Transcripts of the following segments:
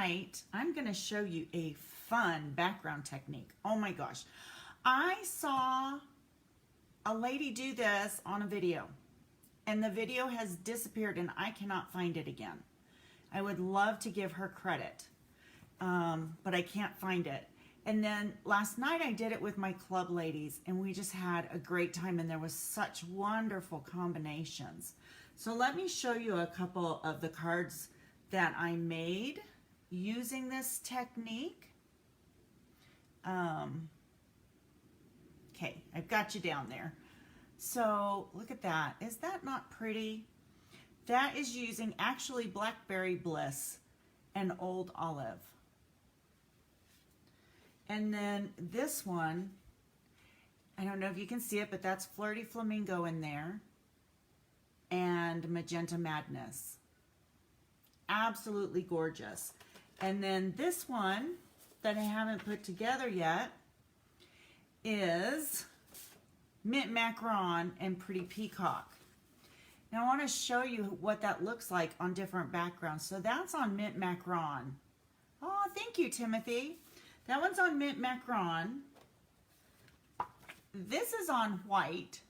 tonight I'm going to show you a fun background technique. Oh my gosh. I saw a lady do this on a video and the video has disappeared and I cannot find it again. I would love to give her credit, but I can't find it. And then last night I did it with my club ladies and we just had a great time and there was such wonderful combinations. So let me show you a couple of the cards that I made using this technique. Okay, I've got you down there. So look at that. Is that not pretty? That is using actually Blackberry Bliss and Old Olive. And then this one, I don't know if you can see it, but that's Flirty Flamingo in there and Magenta Madness. Absolutely gorgeous. And then this one that I haven't put together yet is Mint Macaron and Pretty Peacock. Now I want to show you what that looks like on different backgrounds. So that's on Mint Macaron. Oh, thank you, Timothy. That one's on Mint Macaron. This is on white.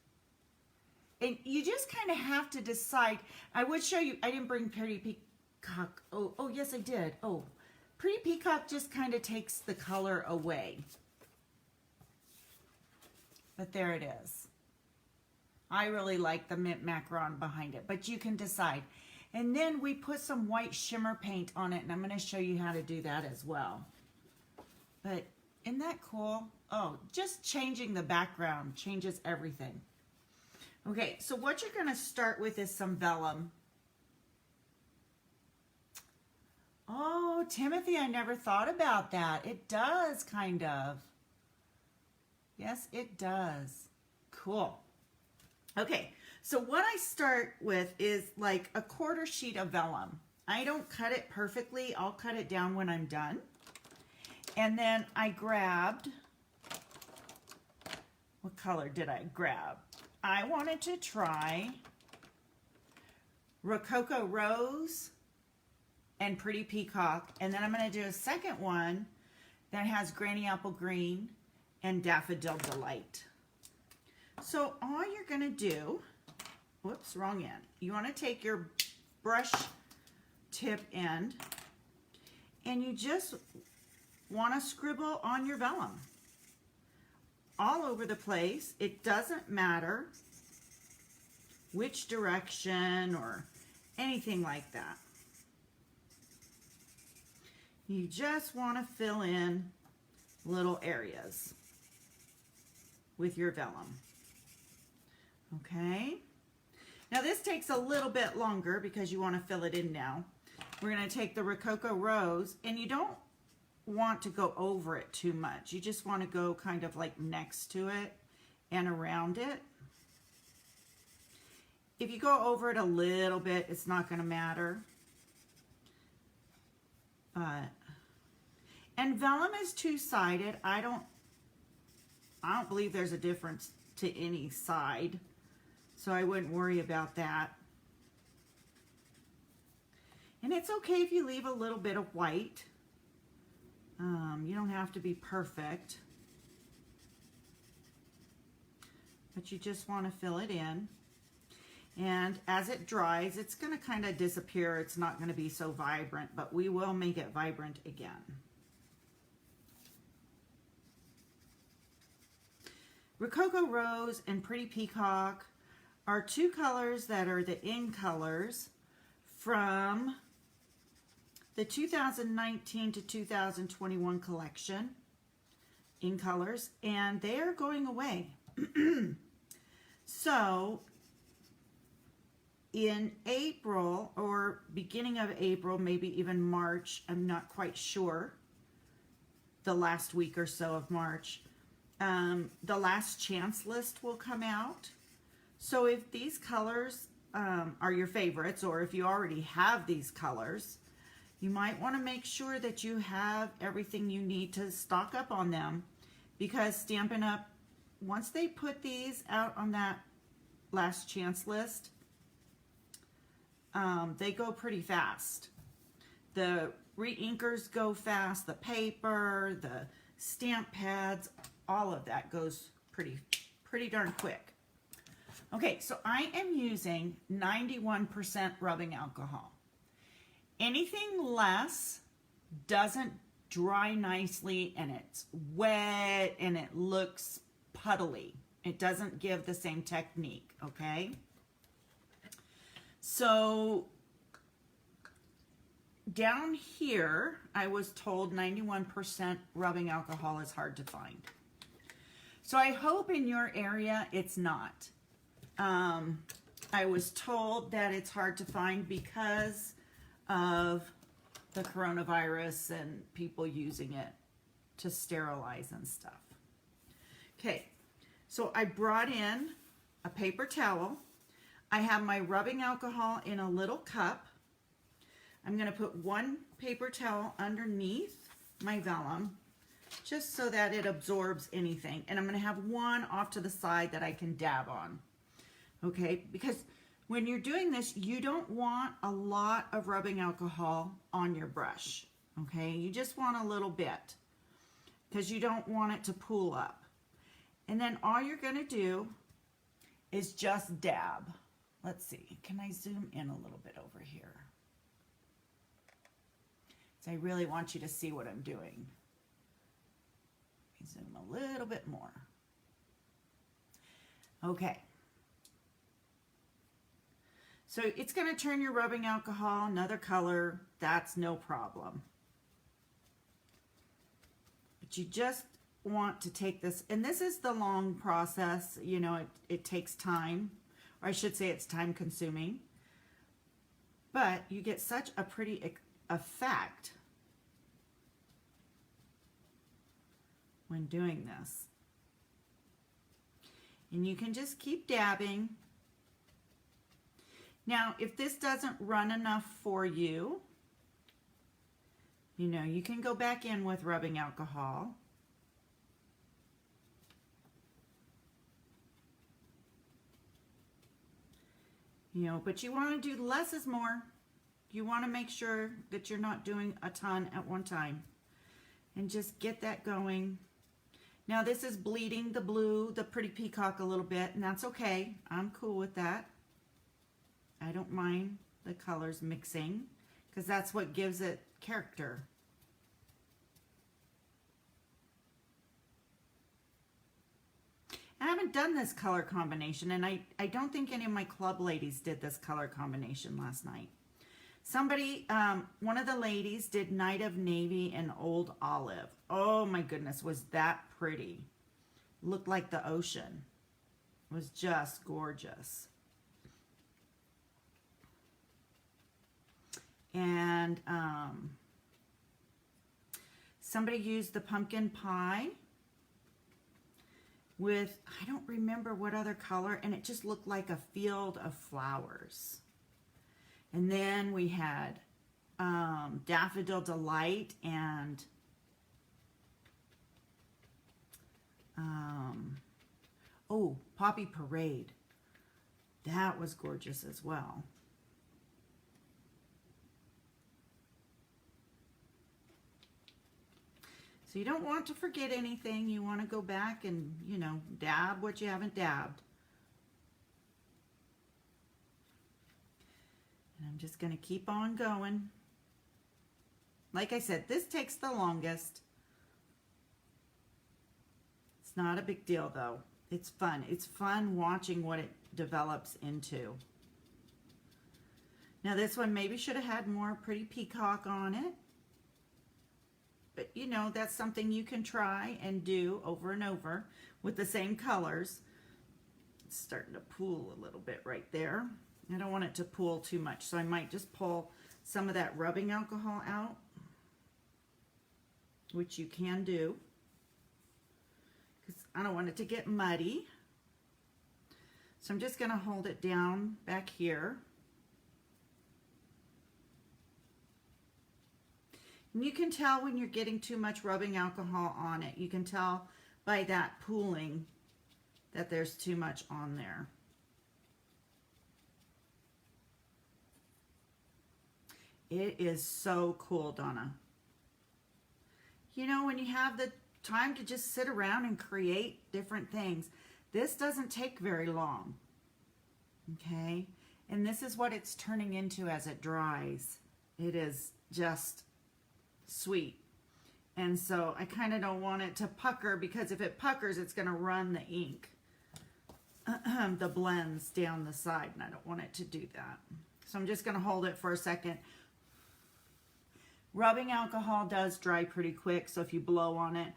And you just kind of have to decide. I would show you, I didn't bring Pretty Peacock. Oh, yes, I did. Oh, Pretty Peacock just kind of takes the color away. But there it is. I really like the Mint Macaron behind it, but you can decide. And then we put some white shimmer paint on it, and I'm going to show you how to do that as well. But isn't that cool? Oh, just changing the background changes everything. Okay, so what you're going to start with is some vellum. Oh, Timothy, I never thought about that. It does, kind of. Yes, it does. Cool. Okay, so what I start with is like a 1/4 sheet of vellum. I don't cut it perfectly. I'll cut it down when I'm done. And then I grabbed, what color did I grab? I wanted to try Rococo Rose and Pretty Peacock. And then I'm going to do a second one that has Granny Apple Green and Daffodil Delight. So all you're going to do, whoops, wrong end. You want to take your brush tip end and you just want to scribble on your vellum all over the place. It doesn't matter which direction or anything like that. You just want to fill in little areas with your vellum. Okay. Now this takes a little bit longer because you want to fill it in now. We're going to take the Rococo Rose, and you don't want to go over it too much. You just want to go kind of like next to it and around it. If you go over it a little bit, it's not going to matter. And vellum is two-sided. I don't believe there's a difference to any side, so I wouldn't worry about that. And it's okay if you leave a little bit of white. You don't have to be perfect, but you just want to fill it in. And as it dries, it's going to kind of disappear. It's not going to be so vibrant, but we will make it vibrant again. Rococo Rose and Pretty Peacock are two colors that are the in colors from the 2019 to 2021 collection, in colors, and they are going away. So in April or beginning of April, maybe even March, I'm not quite sure, the last week or so of March, the last chance list will come out. So if these colors are your favorites, or if you already have these colors, you might want to make sure that you have everything you need to stock up on them, because Stampin' Up, once they put these out on that last chance list, they go pretty fast. The re-inkers go fast, the paper, the stamp pads, all of that goes pretty darn quick. Okay, so I am using 91% rubbing alcohol. Anything less doesn't dry nicely, and it's wet and it looks puddly. It doesn't give the same technique, okay? So down here, I was told 91% rubbing alcohol is hard to find. So I hope in your area it's not. I was told that it's hard to find because of the coronavirus and people using it to sterilize and stuff. Okay, so I brought in a paper towel. I have my rubbing alcohol in a little cup. I'm going to put one paper towel underneath my vellum just so that it absorbs anything. And I'm going to have one off to the side that I can dab on. Okay, because when you're doing this, you don't want a lot of rubbing alcohol on your brush. Okay, you just want a little bit because you don't want it to pool up. And then all you're going to do is just dab. Let's see, can I zoom in a little bit over here? So I really want you to see what I'm doing. Zoom a little bit more. Okay. So it's going to turn your rubbing alcohol another color. That's no problem. But you just want to take this, and this is the long process. You know, it takes time, or I should say it's time consuming. But you get such a pretty effect when doing this. And you can just keep dabbing. Now, if this doesn't run enough for you, you know, you can go back in with rubbing alcohol. You know, but you want to do less is more. You want to make sure that you're not doing a ton at one time. And just get that going. Now, this is bleeding the blue, the pretty peacock a little bit, and that's okay. I'm cool with that. I don't mind the colors mixing because that's what gives it character. I haven't done this color combination, and I don't think any of my club ladies did this color combination last night. Somebody, one of the ladies did Night of Navy and Old Olive. Oh my goodness, was that pretty. Looked like the ocean. It was just gorgeous. And somebody used the pumpkin pie with, I don't remember what other color, and it just looked like a field of flowers. And then we had Daffodil Delight and oh, Poppy Parade. That was gorgeous as well. So you don't want to forget anything. You want to go back and, you know, dab what you haven't dabbed. And I'm just going to keep on going. Like I said, this takes the longest. It's not a big deal though. It's fun. It's fun watching what it develops into. Now this one maybe should have had more pretty peacock on it. But you know, that's something you can try and do over and over with the same colors. It's starting to pool a little bit right there. I don't want it to pool too much, so I might just pull some of that rubbing alcohol out, which you can do, because I don't want it to get muddy. So I'm just going to hold it down back here. And you can tell when you're getting too much rubbing alcohol on it. You can tell by that pooling that there's too much on there. It is so cool, Donna. You know, when you have the time to just sit around and create different things, this doesn't take very long. Okay? And this is what it's turning into as it dries. It is just sweet. And so I kind of don't want it to pucker, because if it puckers, it's going to run the ink, the blends down the side, and I don't want it to do that. So I'm just going to hold it for a second. Rubbing alcohol does dry pretty quick, so if you blow on it,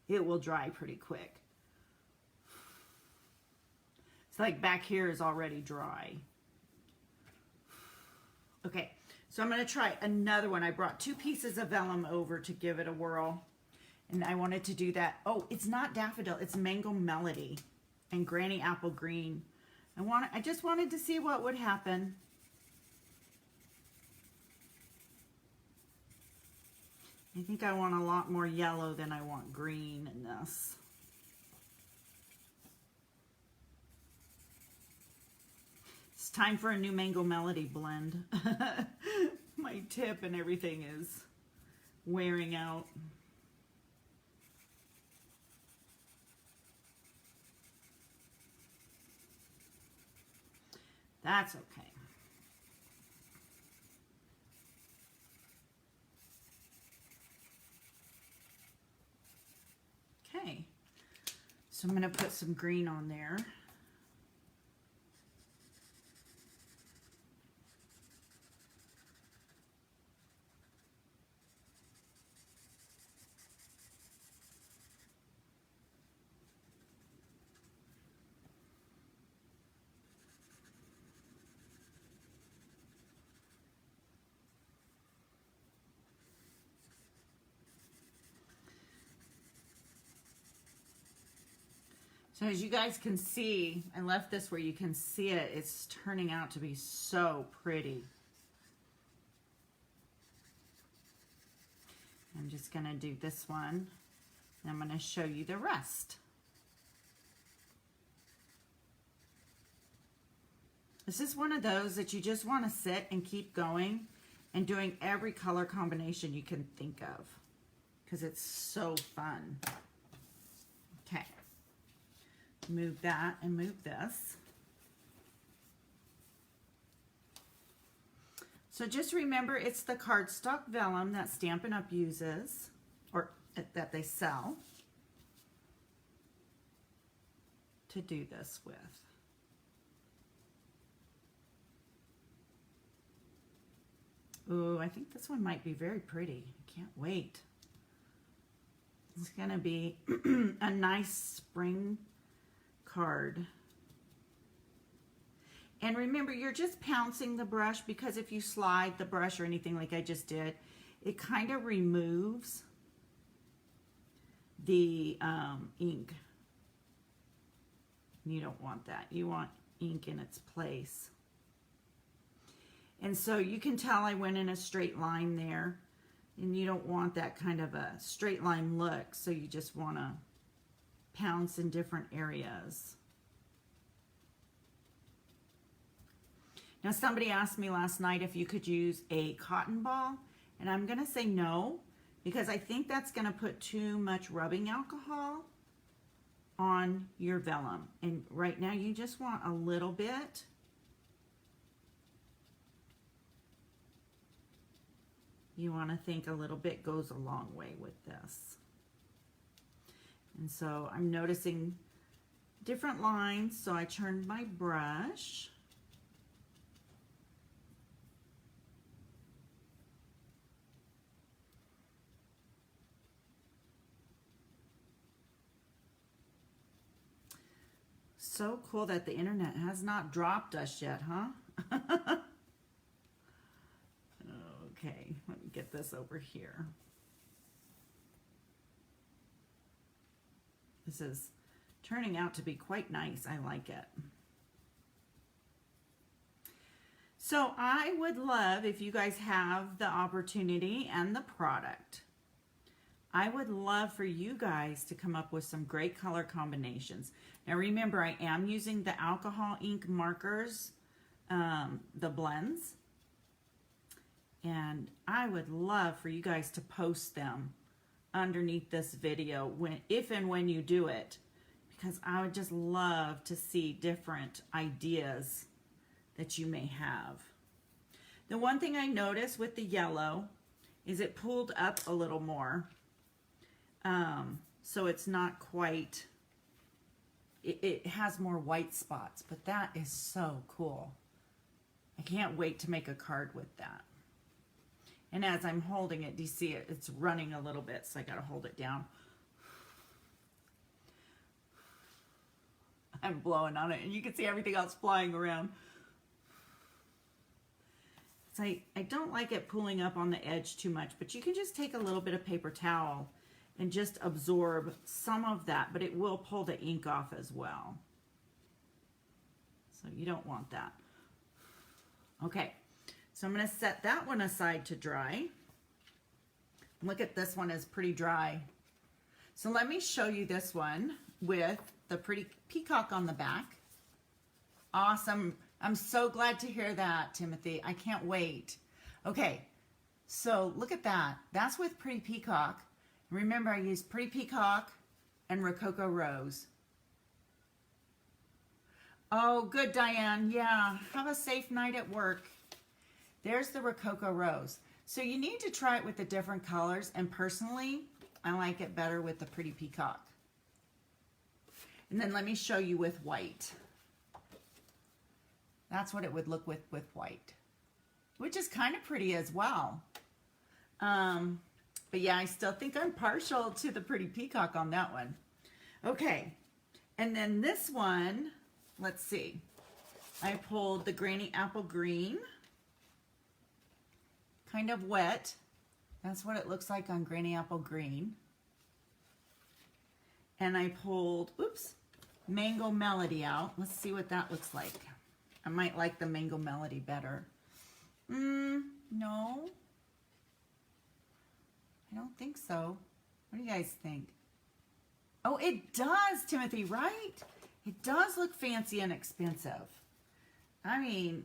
it will dry pretty quick. It's like back here is already dry. Okay, so I'm going to try another one. I brought 2 pieces of vellum over to give it a whirl, and I wanted to do that. Oh, it's not daffodil, it's mango melody and granny apple green. I just wanted to see what would happen. I think I want a lot more yellow than I want green in this. It's time for a new mango melody blend. My tip and everything is wearing out. That's okay. Okay, so I'm going to put some green on there. So as you guys can see, I left this where you can see it. It's turning out to be so pretty. I'm just going to do this one, and I'm going to show you the rest. This is one of those that you just want to sit and keep going and doing every color combination you can think of, because it's so fun. Okay. Move that and move this. So just remember, it's the cardstock vellum that Stampin' Up! Uses, or that they sell, to do this with. Ooh, I think this one might be very pretty. I can't wait. It's gonna be a nice spring card. And remember, you're just pouncing the brush, because if you slide the brush or anything like I just did, it kind of removes the ink. You don't want that. You want ink in its place. And so you can tell I went in a straight line there, and you don't want that kind of a straight line look, so you just want to pounce in different areas. Now, somebody asked me last night if you could use a cotton ball, and I'm going to say no, because I think that's going to put too much rubbing alcohol on your vellum. And right now you just want a little bit. You want to think a little bit goes a long way with this. And so I'm noticing different lines, so I turned my brush. So cool that the internet has not dropped us yet, huh? Okay, let me get this over here. This is turning out to be quite nice. I like it. So I would love, if you guys have the opportunity and the product, I would love for you guys to come up with some great color combinations. Now remember, I am using the alcohol ink markers the blends. And I would love for you guys to post them underneath this video if and when you do it, because I would just love to see different ideas that you may have. The one thing I noticed with the yellow is it pulled up a little more. So it's not quite, it has more white spots, but that is so cool. I can't wait to make a card with that. And as I'm holding it, do you see it? It's running a little bit, so I gotta hold it down. I'm blowing on it, and you can see everything else flying around. So I don't like it pulling up on the edge too much, but you can just take a little bit of paper towel and just absorb some of that, but it will pull the ink off as well. So you don't want that. Okay, so I'm gonna set that one aside to dry. Look at this one, is pretty dry. So let me show you this one with the pretty peacock on the back. Awesome. I'm so glad to hear that, Timothy. I can't wait. Okay, so look at that. That's with Pretty Peacock. Remember, I used Pretty Peacock and Rococo Rose. Oh, good, Diane. Yeah, have a safe night at work. There's the Rococo Rose. So you need to try it with the different colors, and personally, I like it better with the Pretty Peacock. And then let me show you with white. That's what it would look with white, which is kind of pretty as well. But yeah, I still think I'm partial to the Pretty Peacock on that one. Okay, and then this one, let's see. I pulled the Granny Apple Green, kind of wet. That's what it looks like on Granny Apple Green. And I pulled, oops, Mango Melody out. Let's see what that looks like. I might like the Mango Melody better. No. I don't think so. What do you guys think? Oh, it does, Timothy, right? It does look fancy and expensive. I mean,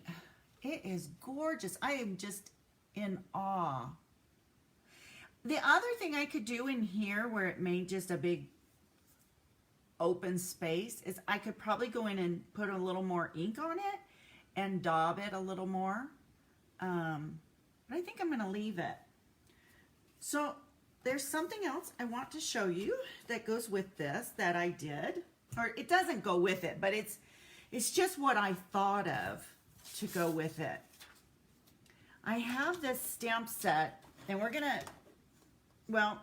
it is gorgeous. I am just in awe. The other thing I could do in here where it made just a big open space is I could probably go in and put a little more ink on it and daub it a little more. But I think I'm going to leave it. So there's something else I want to show you that goes with this that I did. Or it doesn't go with it, but it's just what I thought of to go with it. I have this stamp set, and we're going to, well,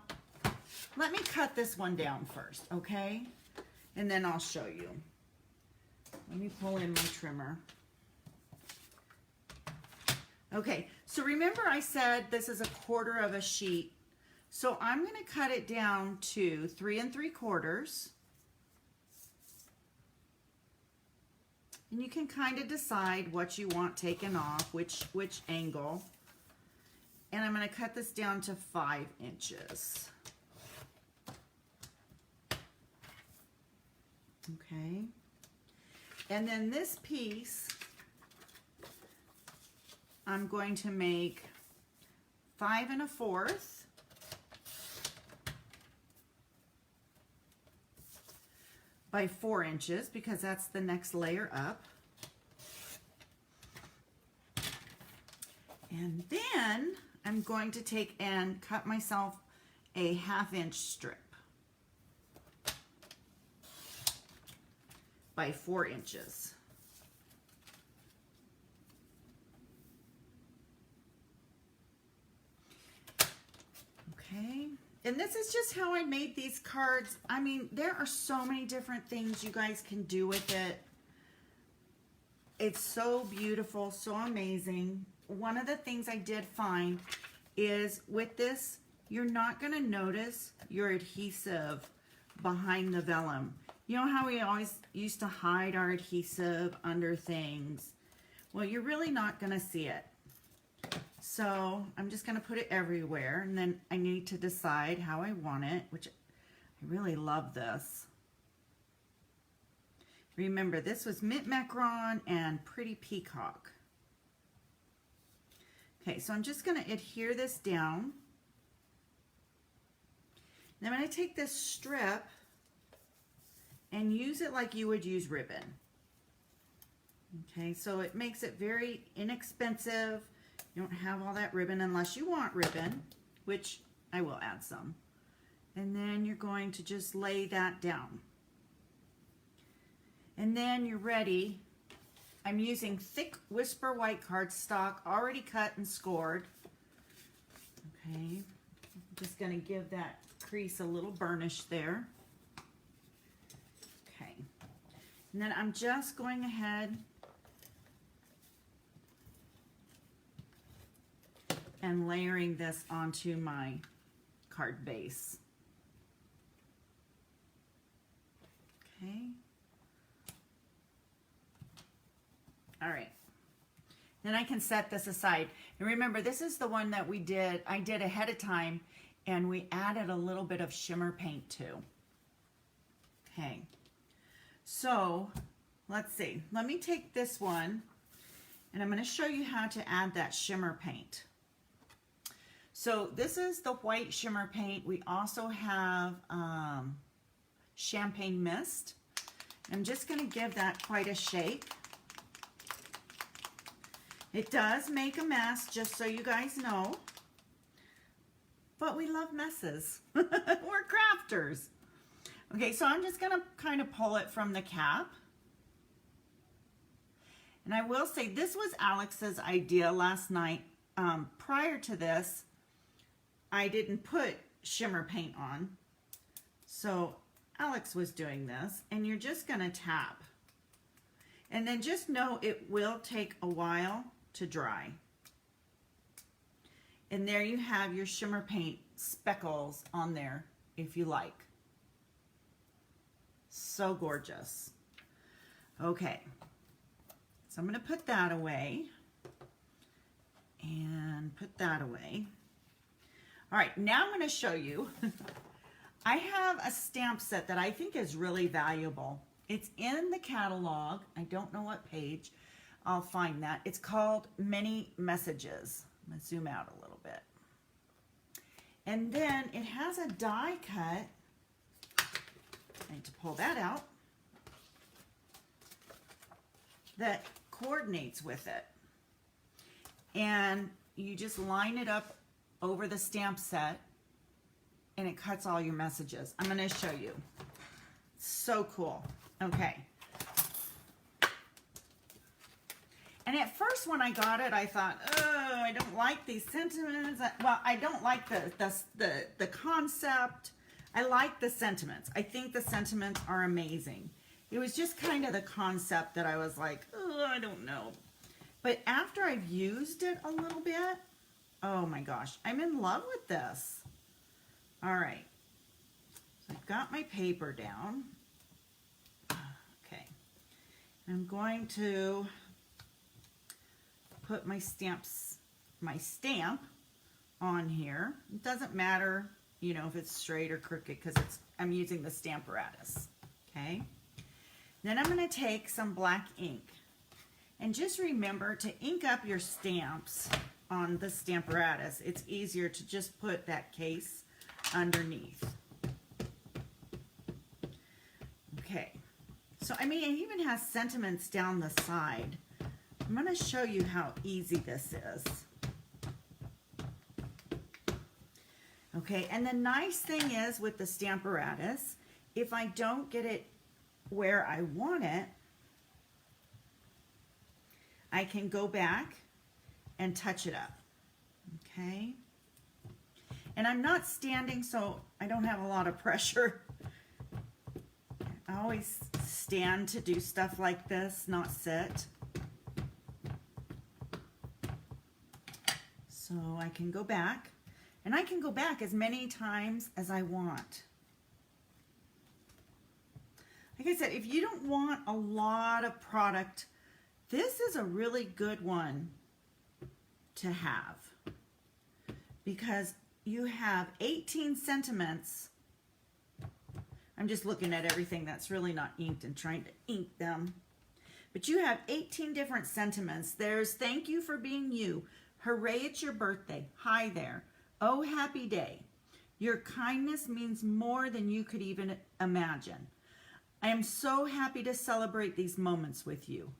let me cut this one down first, okay? And then I'll show you. Let me pull in my trimmer. Okay, so remember I said this is 1/4 of a sheet. So I'm going to cut it down to 3 3/4. And you can kind of decide what you want taken off, which angle. And I'm going to cut this down to 5 inches. Okay. And then this piece, I'm going to make 5 1/4 by 4 inches because that's the next layer up. And then I'm going to take and cut myself a 1/2 inch strip by 4 inches. Okay, and this is just how I made these cards. I mean, there are so many different things you guys can do with it. It's so beautiful, so amazing. One of the things I did find is with this, you're not going to notice your adhesive behind the vellum. You know how we always used to hide our adhesive under things? Well, you're really not going to see it. So I'm just going to put it everywhere, and then I need to decide how I want it, which I really love this. Remember, this was Mint Macaron and Pretty Peacock. Okay, so I'm just going to adhere this down. Then I'm going to take this strip and use it like you would use ribbon. Okay, so it makes it very inexpensive. You don't have all that ribbon unless you want ribbon, which I will add some. And then you're going to just lay that down. And then you're ready. I'm using thick Whisper White cardstock, already cut and scored. Okay, I'm just going to give that crease a little burnish there. Okay, and then I'm just going ahead and layering this onto my card base. Okay. All right. Then I can set this aside. And remember, this is the one that I did ahead of time, and we added a little bit of shimmer paint too. Okay. So, let's see. Let me take this one, and I'm going to show you how to add that shimmer paint. So, this is the white shimmer paint. We also have champagne mist. I'm just going to give that quite a shake. It does make a mess, just so you guys know. But we love messes. We're crafters. Okay, so I'm just going to kind of pull it from the cap. And I will say, this was Alex's idea last night. Prior to this, I didn't put shimmer paint on. So Alex was doing this, and you're just going to tap. And then just know it will take a while to dry. And there you have your shimmer paint speckles on there if you like. So gorgeous. Okay, so I'm going to put that away and put that away. All right, now I'm going to show you. I have a stamp set that I think is really valuable. It's in the catalog. I don't know what page. I'll find that. It's called Many Messages. I'm going to zoom out a little bit. And then it has a die cut. I need to pull that out. That coordinates with it. And you just line it up over the stamp set, and it cuts all your messages. I'm going to show you. So cool. Okay. And at first when I got it, I thought, oh, I don't like these sentiments. Well, I don't like the concept. I like the sentiments. I think the sentiments are amazing. It was just kind of the concept that I was like, oh, I don't know. But after I've used it a little bit, oh my gosh, I'm in love with this. All right. So I've got my paper down. Okay. I'm going to put my stamp on here. It doesn't matter, you know, if it's straight or crooked, because I'm using the Stamparatus. Okay. Then I'm going to take some black ink, and just remember to ink up your stamps on the Stamparatus. It's easier to just put that case underneath. Okay. So I mean, it even has sentiments down the side. I'm going to show you how easy this is. Okay, and the nice thing is with the Stamparatus, if I don't get it where I want it, I can go back and touch it up. Okay? And I'm not standing, so I don't have a lot of pressure. I always stand to do stuff like this, not sit. So I can go back, and I can go back as many times as I want. Like I said, if you don't want a lot of product, this is a really good one to have, because you have 18 sentiments, I'm just looking at everything that's really not inked and trying to ink them. But you have 18 different sentiments. There's thank you for being you. Hooray, it's your birthday. Hi there. Oh, happy day. Your kindness means more than you could even imagine. I am so happy to celebrate these moments with you.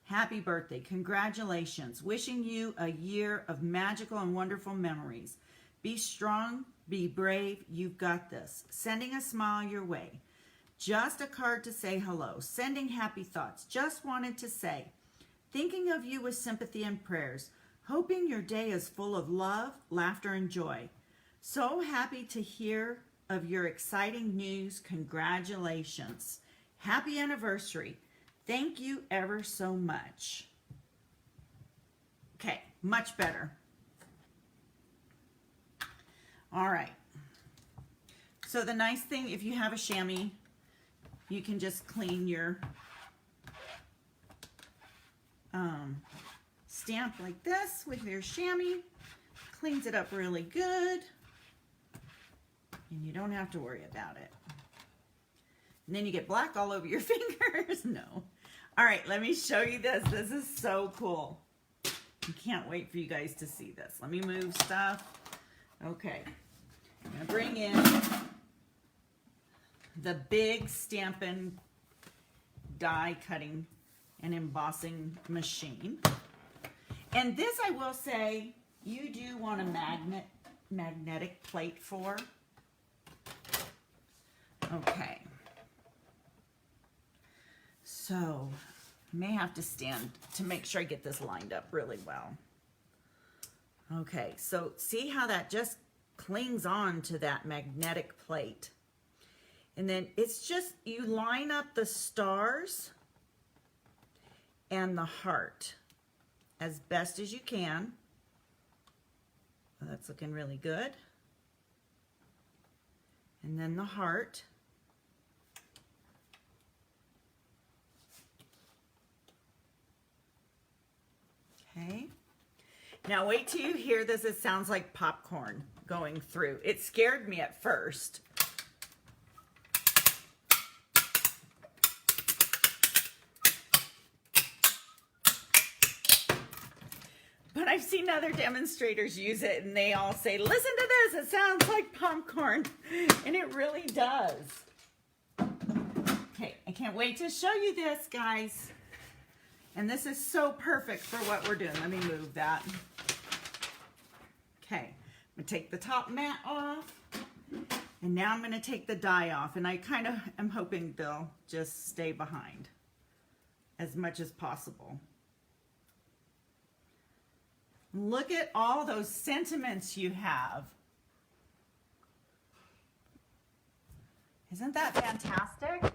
Happy birthday. Congratulations. Wishing you a year of magical and wonderful memories. Be strong, be brave. You've got this. Sending a smile your way. Just a card to say hello. Sending happy thoughts. Just wanted to say. Thinking of you with sympathy and prayers. Hoping your day is full of love, laughter, and joy. So happy to hear of your exciting news. Congratulations. Happy anniversary. Thank you ever so much. Okay, much better. All right. So the nice thing, if you have a chamois, you can just clean your stamp like this with your chamois. Cleans it up really good. And you don't have to worry about it. And then you get black all over your fingers. No. All right, let me show you this. This is so cool. I can't wait for you guys to see this. Let me move stuff. Okay. I'm going to bring in the big Stampin' die cutting and embossing machine. And this, I will say, you do want a magnetic plate for. Okay. So, I may have to stand to make sure I get this lined up really well. Okay, so see how that just clings on to that magnetic plate. And then it's just, you line up the stars and the heart as best as you can. Well, that's looking really good. And then the heart. Okay. Now wait till you hear this. It sounds like popcorn going through. It scared me at first. But I've seen other demonstrators use it and they all say, listen to this, it sounds like popcorn. And it really does. Okay, I can't wait to show you this, guys. And this is so perfect for what we're doing. Let me move that. Okay, I'm gonna take the top mat off. And now I'm gonna take the die off. And I kind of am hoping they'll just stay behind as much as possible. Look at all those sentiments you have. Isn't that fantastic?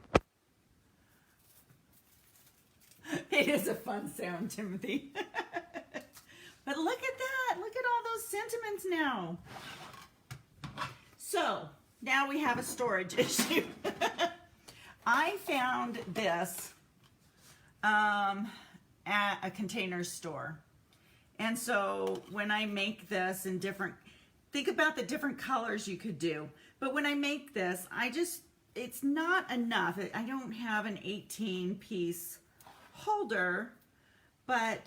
It is a fun sound, Timothy. But look at that. Look at all those sentiments now. So, now we have a storage issue. I found this at a container store. And so when I make this in different, think about the different colors you could do. But when I make this, it's not enough. I don't have an 18-piece holder, but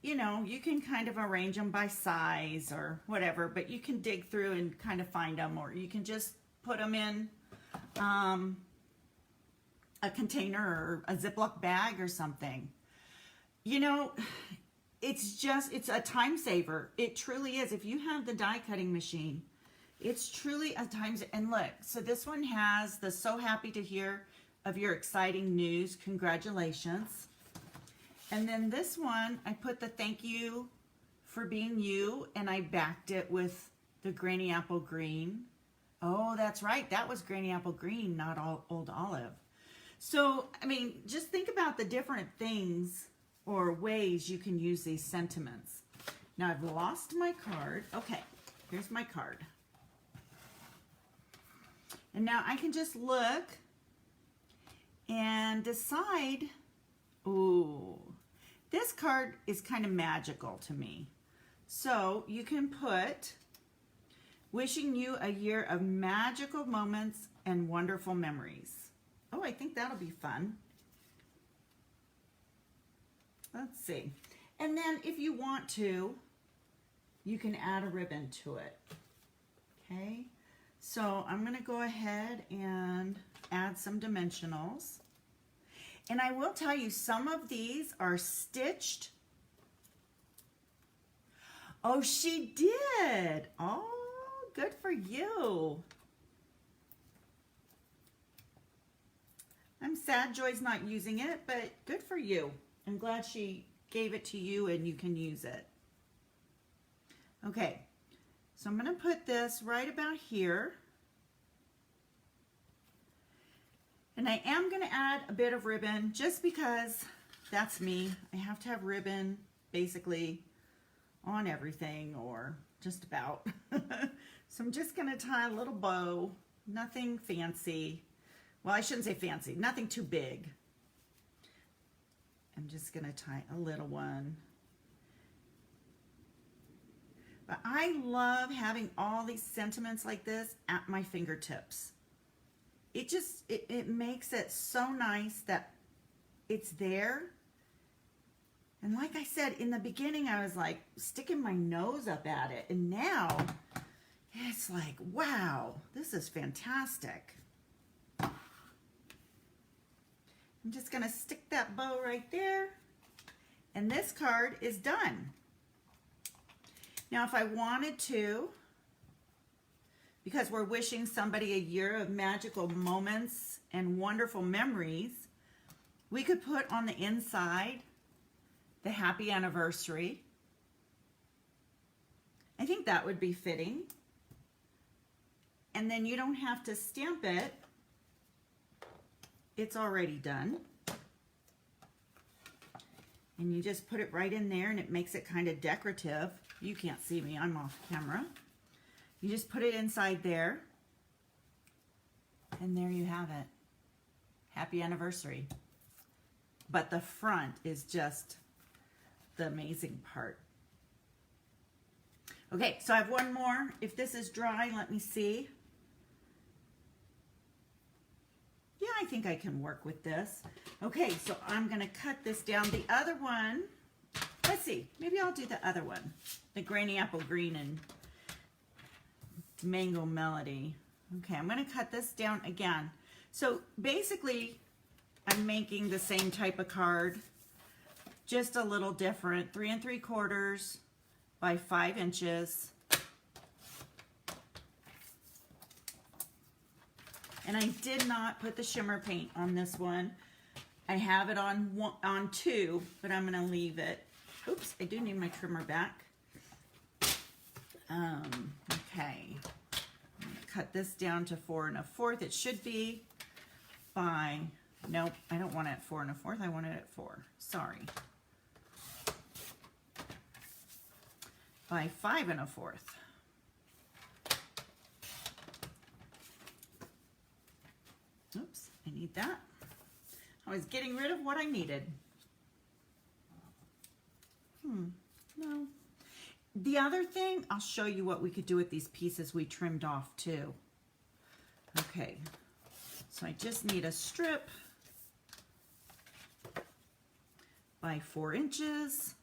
you know, you can kind of arrange them by size or whatever, but you can dig through and kind of find them, or you can just put them in a container or a Ziploc bag or something. You know, it's a time saver. It truly is. If you have the die cutting machine, it's truly a time saver. And look, so this one has the so happy to hear of your exciting news. Congratulations. And then this one, I put the thank you for being you, and I backed it with the Granny Apple Green. Oh, that's right. That was Granny Apple Green, not Old Olive. So, I mean, just think about the different things or ways you can use these sentiments. Now I've lost my card. Okay, here's my card. And now I can just look and decide, ooh, this card is kind of magical to me. So you can put Wishing you a year of magical moments and wonderful memories. Oh, I think that'll be fun. Let's see. And then if you want to, you can add a ribbon to it. Okay, so I'm going to go ahead and add some dimensionals. And I will tell you, some of these are stitched. Oh, she did. Oh, good for you. I'm sad Joy's not using it, but good for you. I'm glad she gave it to you and you can use it. Okay, so I'm going to put this right about here. And I am going to add a bit of ribbon just because that's me. I have to have ribbon basically on everything, or just about. So I'm just going to tie a little bow, nothing fancy. Well, I shouldn't say fancy, nothing too big. I'm just going to tie a little one. But I love having all these sentiments like this at my fingertips. It makes it so nice that it's there. And like I said, in the beginning, I was like sticking my nose up at it. And now it's like, wow, this is fantastic. I'm just going to stick that bow right there. And this card is done. Now, if I wanted to, because we're wishing somebody a year of magical moments and wonderful memories, we could put on the inside the happy anniversary. I think that would be fitting. And then you don't have to stamp it. It's already done. And you just put it right in there and it makes it kind of decorative. You can't see me, I'm off camera. You just put it inside there. And there you have it. Happy anniversary. But the front is just the amazing part. Okay, so I have one more. If this is dry, let me see. Yeah, I think I can work with this. Okay, so I'm going to cut this down. The other one, let's see, maybe I'll do the other one. The Granny Apple Green and Mango Melody. Okay, I'm going to cut this down again. So basically, I'm making the same type of card, just a little different. 3 3/4 by 5 inches. And I did not put the shimmer paint on this one. I have it on 2, but I'm going to leave it. Oops, I do need my trimmer back. Okay. I'm going to cut this down to 4 1/4. It should be by, nope, I don't want it at 4 1/4. I want it at 4. Sorry. By 5 1/4. Oops, I need that. I was getting rid of what I needed. No. The other thing, I'll show you what we could do with these pieces we trimmed off too. Okay, so I just need a strip by 4 inches.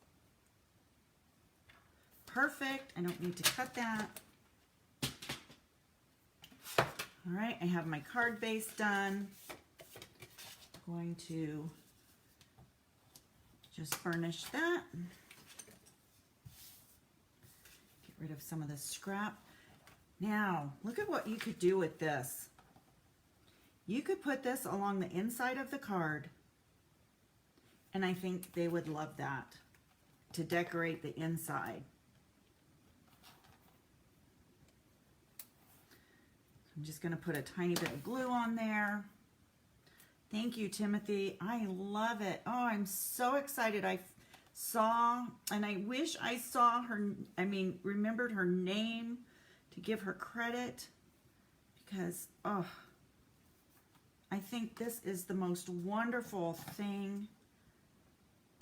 Perfect, I don't need to cut that. All right, I have my card base done. I'm going to just burnish that. Get rid of some of the scrap. Now, look at what you could do with this. You could put this along the inside of the card, and I think they would love that, to decorate the inside. I'm just going to put a tiny bit of glue on there. Thank you, Timothy. I love it. Oh, I'm so excited. I saw, and I wish I saw her, remembered her name to give her credit, because, oh, I think this is the most wonderful thing.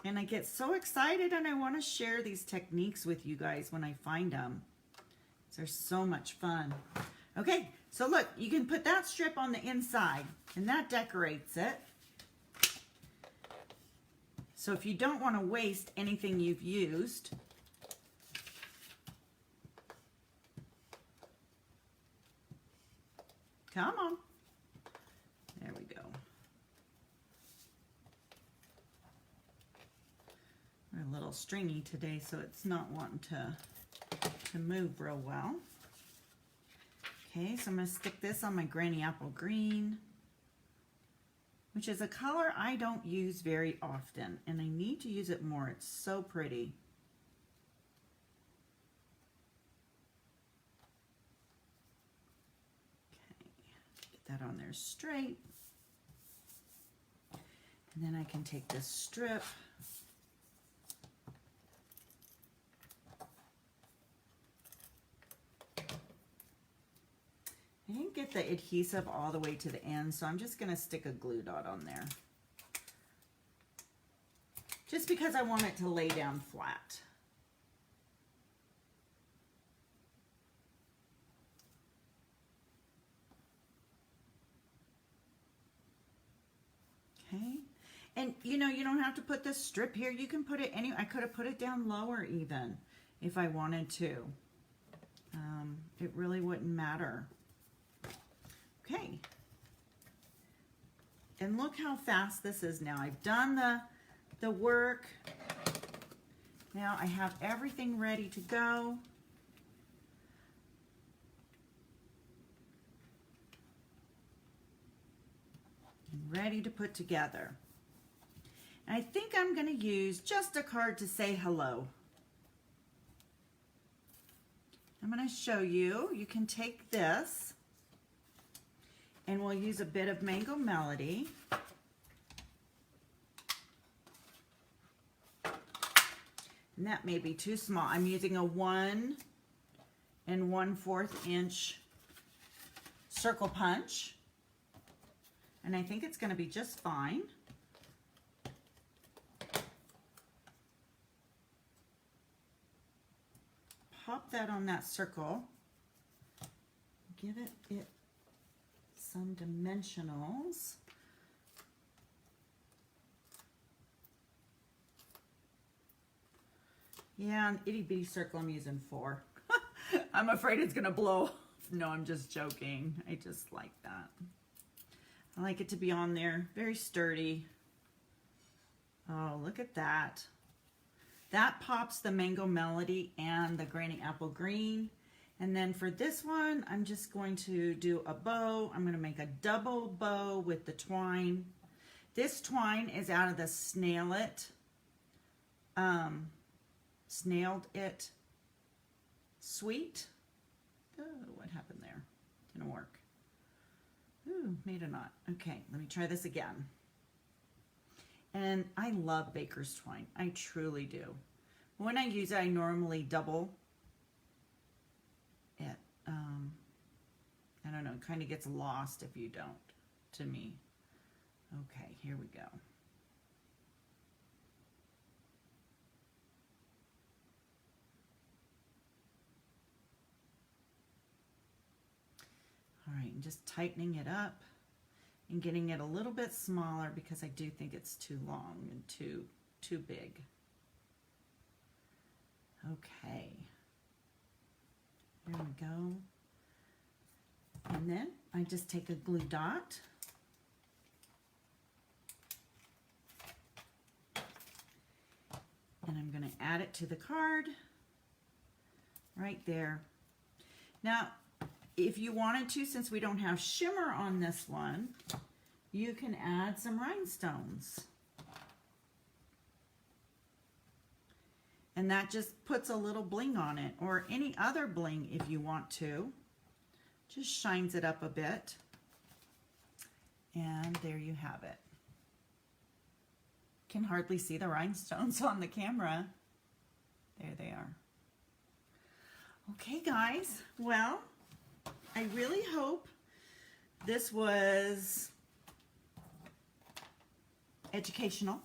And I get so excited, and I want to share these techniques with you guys when I find them. They're so much fun. Okay, so look, you can put that strip on the inside, and that decorates it. So if you don't want to waste anything you've used, come on. There we go. We're a little stringy today, so it's not wanting to move real well. Okay, so I'm going to stick this on my Granny Apple Green, which is a color I don't use very often, and I need to use it more. It's so pretty. Okay, get that on there straight. And then I can take this strip I didn't get the adhesive all the way to the end, so I'm just going to stick a glue dot on there. Just because I want it to lay down flat. Okay. And you know, you don't have to put this strip here. You can put it anywhere. I could have put it down lower even if I wanted to. It really wouldn't matter. Okay, and look how fast this is now. I've done the work. Now I have everything ready to go. And ready to put together. And I think I'm going to use just a card to say hello. I'm going to show you. You can take this. And we'll use a bit of Mango Melody. And that may be too small. I'm using a 1 1/4 inch circle punch. And I think it's going to be just fine. Pop that on that circle. Give it some dimensionals. Yeah, an itty bitty circle I'm using 4. I'm afraid it's gonna blow off. No, I'm just joking. I just like that. I like it to be on there, very sturdy. Oh, look at that. That pops the Mango Melody and the Granny Apple Green. And then for this one, I'm just going to do a bow. I'm going to make a double bow with the twine. This twine is out of the Snailed It Sweet. Oh, what happened there? Didn't work. Ooh, made a knot. Okay, let me try this again. And I love baker's twine. I truly do. When I use it, I normally double it. I don't know, it kind of gets lost if you don't, to me. Okay, here we go. All right, and just tightening it up and getting it a little bit smaller because I do think it's too long and too big. Okay. There we go. And then I just take a glue dot. And I'm going to add it to the card right there. Now, if you wanted to, since we don't have shimmer on this one, you can add some rhinestones. And that just puts a little bling on it, or any other bling if you want to. Just shines it up a bit. And there you have it. Can hardly see the rhinestones on the camera. There they are. Okay, guys. Well, I really hope this was educational.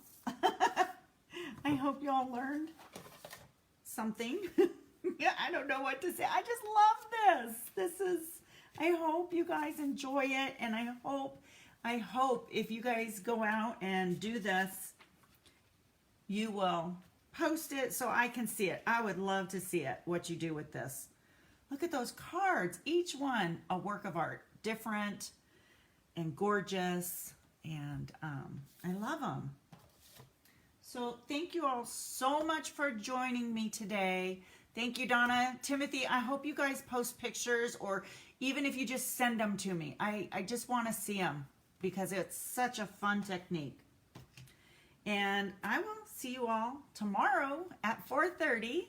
I hope you all learned something. Yeah, I don't know what to say. I just love this. I hope you guys enjoy it, and I hope if you guys go out and do this, you will post it so I can see it. I would love to see it, what you do with this. Look at those cards, each one a work of art, different and gorgeous, and I love them. So thank you all so much for joining me today. Thank you, Donna. Timothy, I hope you guys post pictures, or even if you just send them to me. I just want to see them because it's such a fun technique. And I will see you all tomorrow at 4:30.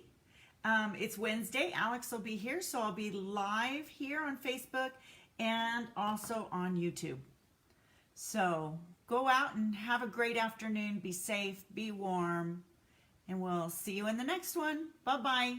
It's Wednesday. Alex will be here, so I'll be live here on Facebook and also on YouTube. So go out and have a great afternoon. Be safe, be warm, and we'll see you in the next one. Bye-bye.